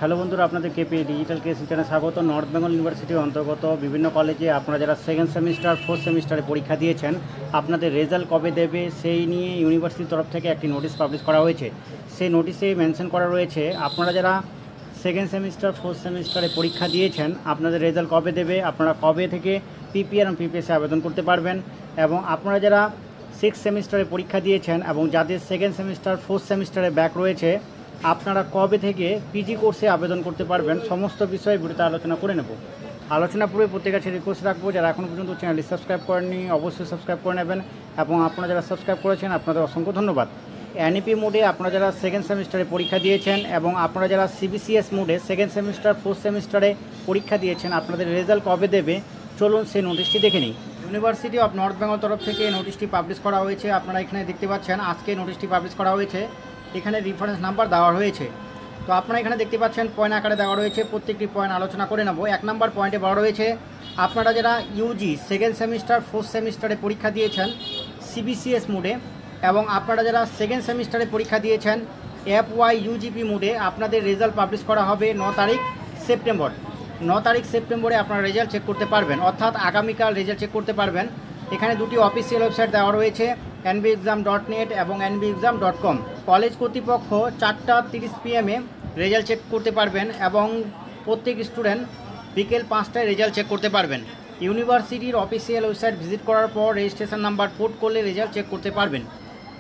Hello বন্ধুরা, আপনাদের KP digital case চ্যানেলে স্বাগত। নর্থ বেঙ্গল ইউনিভার্সিটির অন্তর্গত বিভিন্ন কলেজে আপনারা যারা সেকেন্ড সেমিস্টার ফোর্থ সেমিস্টারে পরীক্ষা দিয়েছেন, আপনাদের রেজাল্ট কবে দেবে সেই নিয়ে ইউনিভার্সিটির তরফ থেকে একটি নোটিশ পাবলিশ করা হয়েছে। সেই নোটিশে মেনশন করা রয়েছে আপনারা যারা সেকেন্ড সেমিস্টার ফোর্থ সেমিস্টারে পরীক্ষা দিয়েছেন আপনাদের রেজাল্ট কবে দেবে, আপনারা কবে থেকে পিপিআর এবং পিপিএসে আবেদন করতে পারবেন, এবং আপনারা যারা সিক্স সেমিস্টারে পরীক্ষা দিয়েছেন এবং যাদের সেকেন্ড সেমিস্টার ফোর্থ সেমিস্টারে ব্যাক রয়েছে আপনারা কবে থেকে পিজি কোর্সে আবেদন করতে পারবেন, সমস্ত বিষয়ে ভিডিওতে আলোচনা করে নেব। আলোচনা পূর্বে প্রত্যেকের কাছে রিকোয়েস্ট রাখবো, যারা এখনও পর্যন্ত চ্যানেলটি সাবস্ক্রাইব করেননি অবশ্যই সাবস্ক্রাইব করে নেবেন, এবং আপনারা যারা সাবস্ক্রাইব করেছেন আপনাদের অসংখ্য ধন্যবাদ। এনইপি মোডে আপনারা যারা সেকেন্ড সেমিস্টারে পরীক্ষা দিয়েছেন এবং আপনারা যারা সিবিসিএস মোডে সেকেন্ড সেমিস্টার ফোর্থ সেমিস্টারে পরীক্ষা দিয়েছেন আপনাদের রেজাল্ট কবে দেবে চলুন সেই নোটিশটি দেখে নিই। ইউনিভার্সিটি অফ নর্থ বেঙ্গল তরফ থেকে নোটিশটি পাবলিশ করা হয়েছে। আপনারা এখানে দেখতে পাচ্ছেন আজকে নোটিশটি পাবলিশ করা হয়েছে। এখানে রেফারেন্স নাম্বার দেওয়া হয়েছে। তো আপনারা এখানে দেখতে পাচ্ছেন পয়েন্ট আকারে দেওয়া রয়েছে, প্রত্যেকটি পয়েন্ট আলোচনা করে নেব। 1 নম্বর পয়েন্টে বলা রয়েছে আপনারা যারা ইউজি সেকেন্ড সেমিস্টার ফোর্থ সেমিস্টারে পরীক্ষা দিয়েছেন সিবিসিএস মোডে এবং আপনারা যারা সেকেন্ড সেমিস্টারে পরীক্ষা দিয়েছেন এফওয়াই ইউজিপি মোডে আপনাদের রেজাল্ট পাবলিশ করা হবে 9 তারিখ সেপ্টেম্বর। 9 তারিখ সেপ্টেম্বরে আপনারা রেজাল্ট চেক করতে পারবেন, অর্থাৎ আগামীকাল রেজাল্ট চেক করতে পারবেন। এখানে দুটি অফিসিয়াল ওয়েবসাইট দেওয়া রয়েছে, nbexam.net এবং nbexam.com। কলেজ কর্তৃপক্ষ 4:30 PM রেজাল্ট চেক করতে পারবেন এবং প্রত্যেক স্টুডেন্ট বিকেল 5টায় রেজাল্ট চেক করতে পারবেন। ইউনিভার্সিটির অফিসিয়াল ওয়েবসাইট ভিজিট করার পর রেজিস্ট্রেশন নাম্বার পোর্ট করলে রেজাল্ট চেক করতে পারবেন।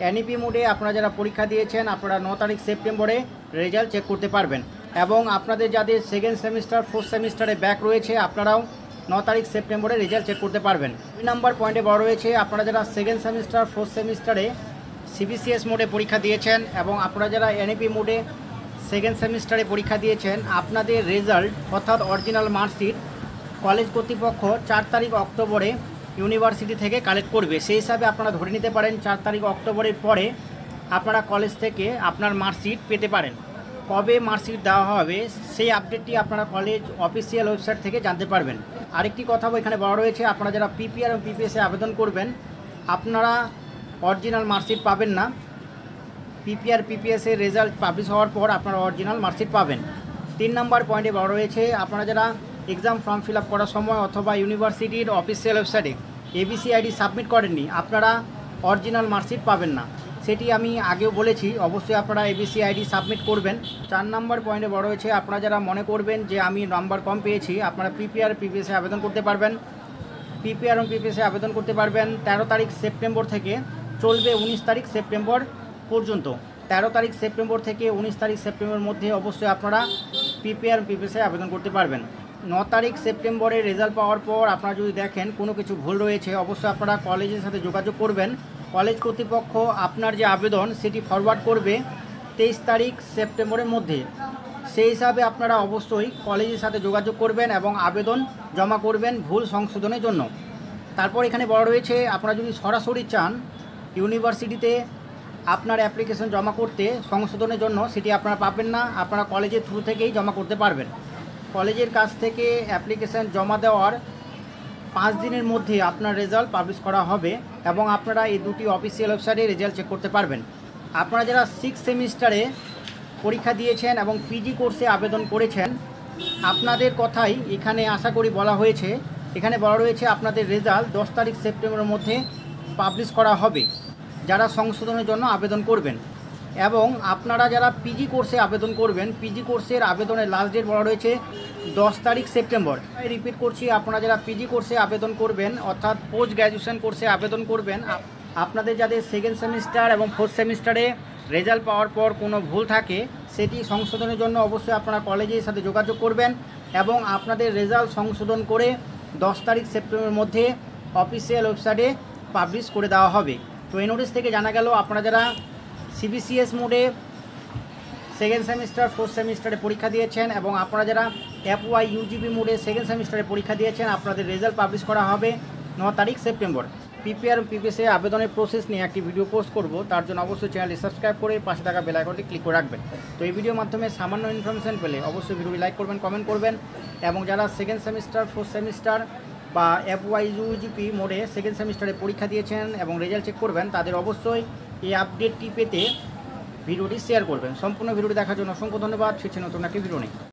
এনইপি মোডে আপনারা যারা পরীক্ষা দিয়েছেন আপনারা 9 তারিখ সেপ্টেম্বরে রেজাল্ট চেক করতে পারবেন, এবং আপনাদের যাদের সেকেন্ড সেমিস্টার ফোর্থ সেমিস্টারে ব্যাক রয়েছে আপনারাও 9 তারিখ সেপ্টেম্বরে রেজাল্ট চেক করতে পারবেন। 2 নম্বর পয়েন্টে বড় রয়েছে আপনারা যারা সেকেন্ড সেমিস্টার ফোর্থ সেমিস্টারে সিবিসিএস মোডে পরীক্ষা দিয়েছেন এবং আপনারা যারা এনইপি মোডে সেকেন্ড সেমিস্টারে পরীক্ষা দিয়েছেন আপনাদের রেজাল্ট অর্থাৎ অরিজিনাল মার্কশিট কলেজ কর্তৃপক্ষ 4 তারিখ অক্টোবরে ইউনিভার্সিটি থেকে কালেক্ট করবে। সেই হিসাবে আপনারা ধরে নিতে পারেন 4 তারিখ অক্টোবরের পরে আপনারা কলেজ থেকে আপনার মার্কশিট পেতে পারেন। কবে মার্কশিট দেওয়া হবে সেই আপডেটটি আপনারা কলেজ অফিসিয়াল ওয়েবসাইট থেকে জানতে পারবেন। আরেকটি কথা এখানে বলা রয়েছে আপনারা যারা পিপিআর এবং পিপিএসে আবেদন করবেন আপনারা অরিজিনাল মার্কশিট পাবেন না। পিপিআর পিপিএসের রেজাল্ট পাবলিশ হওয়ার পর আপনারা অরিজিনাল মার্কশিট পাবেন। 3 নম্বর পয়েন্টে বলা রয়েছে আপনারা যারা এক্সাম ফর্ম ফিল আপ করার সময় অথবা ইউনিভার্সিটির অফিসিয়াল ওয়েবসাইটে এবিসি আইডি সাবমিট করেননি আপনারা অরিজিনাল মার্কশিট পাবেন না। সেটি আমি আগেও বলেছি, অবশ্যই আপনারা এবিসি আইডি সাবমিট করবেন। 4 নম্বর পয়েন্টে বড় হয়েছে আপনারা যারা মনে করবেন যে আমি নাম্বার কম পেয়েছি আপনারা পিপিআর পিপিএসে আবেদন করতে পারবেন। পিপিআর এবং পিপিএসে আবেদন করতে পারবেন 13 তারিখ সেপ্টেম্বর থেকে, চলবে 19 তারিখ সেপ্টেম্বর পর্যন্ত। 13 তারিখ সেপ্টেম্বর থেকে 19 তারিখ সেপ্টেম্বরের মধ্যে অবশ্যই আপনারা পিপিআর পিপিএসে আবেদন করতে পারবেন। 9 তারিখ সেপ্টেম্বরে রেজাল্ট পাওয়ার পর আপনারা যদি দেখেন কোনো কিছু ভুল রয়েছে অবশ্যই আপনারা কলেজের সাথে যোগাযোগ করবেন। কলেজ কর্তৃপক্ষ আপনার যে আবেদন সেটি ফরওয়ার্ড করবে 23 তারিখ সেপ্টেম্বরের মধ্যে। সেই হিসাবে আপনারা অবশ্যই কলেজের সাথে যোগাযোগ করবেন এবং আবেদন জমা করবেন ভুল সংশোধনের জন্য। তারপর এখানে বলা রয়েছে আপনারা যদি সরাসরি চান ইউনিভার্সিটিতে আপনার অ্যাপ্লিকেশন জমা করতে সংশোধনের জন্য সেটি আপনারা পাবেন না, আপনারা কলেজের থ্রু থেকেই জমা করতে পারবেন। কলেজের কাছ থেকে অ্যাপ্লিকেশন জমা দেওয়ার 5 দিনের মধ্যে আপনার রেজাল্ট পাবলিশ করা হবে এবং আপনারা এই দুটি অফিসিয়াল ওয়েবসাইটে রেজাল্ট চেক করতে পারবেন। আপনারা যারা 6 সেমিস্টারে পরীক্ষা দিয়েছেন এবং পিজি কোর্সে আবেদন করেছেন আপনাদের কথাই এখানে আশা করি বলা হয়েছে। এখানে বলা রয়েছে আপনাদের রেজাল্ট 10 তারিখ সেপ্টেম্বরের মধ্যে পাবলিশ করা হবে যারা সংশোধনের জন্য আবেদন করবেন, এবং আপনারা যারা পিজি কোর্সে আবেদন করবেন পিজি কোর্সের আবেদনের লাস্ট ডেট বলা রয়েছে 10 তারিখ সেপ্টেম্বর। রিপিট করছি, আপনারা যারা পিজি কোর্সে আবেদন করবেন অর্থাৎ পোস্ট গ্র্যাজুয়েশন কোর্সে আবেদন করবেন আপনাদের যাদের সেকেন্ড সেমিস্টার এবং ফোর্থ সেমিস্টারে রেজাল্ট পাওয়ার পর কোনো ভুল থাকে সেটি সংশোধনের জন্য অবশ্যই আপনারা কলেজের সাথে যোগাযোগ করবেন এবং আপনাদের রেজাল্ট সংশোধন করে 10 তারিখ সেপ্টেম্বরের মধ্যে অফিসিয়াল ওয়েবসাইটে পাবলিশ করে দেওয়া হবে। তো এই নোটিশ থেকে জানা গেল আপনারা যারা সিবিসিএস মোডে সেকেন্ড সেমিস্টার ফোর্থ সেমিস্টারে পরীক্ষা দিয়েছেন এবং আপনারা যারা এফওয়াই ইউজিপি মোডে সেকেন্ড সেমিস্টারে পরীক্ষা দিয়েছেন আপনাদের রেজাল্ট পাবলিশ করা হবে 9 তারিখ সেপ্টেম্বর। পিপিআর এবং পিপিএসে আবেদনের প্রসেস নিয়ে একটি ভিডিও পোস্ট করব, তার জন্য অবশ্যই চ্যানেলটি সাবস্ক্রাইব করে পাশে থাকা বেল আইকনটি ক্লিক করে রাখবেন। তো এই ভিডিওর মাধ্যমে সামান্য ইনফরমেশন পেলে অবশ্যই ভিডিওটি লাইক করবেন, কমেন্ট করবেন, এবং যারা সেকেন্ড সেমিস্টার ফোর্থ সেমিস্টার বা এফওয়াই ইউজিপি মোডে সেকেন্ড সেমিস্টারে পরীক্ষা দিয়েছেন এবং রেজাল্ট চেক করবেন তাদের অবশ্যই এই আপডেটটি পেতে ভিডিওটি শেয়ার করবেন। সম্পূর্ণ ভিডিওটি দেখার জন্য অসংখ্য ধন্যবাদ। ফিরছি নতুন একটি ভিডিও নিয়ে।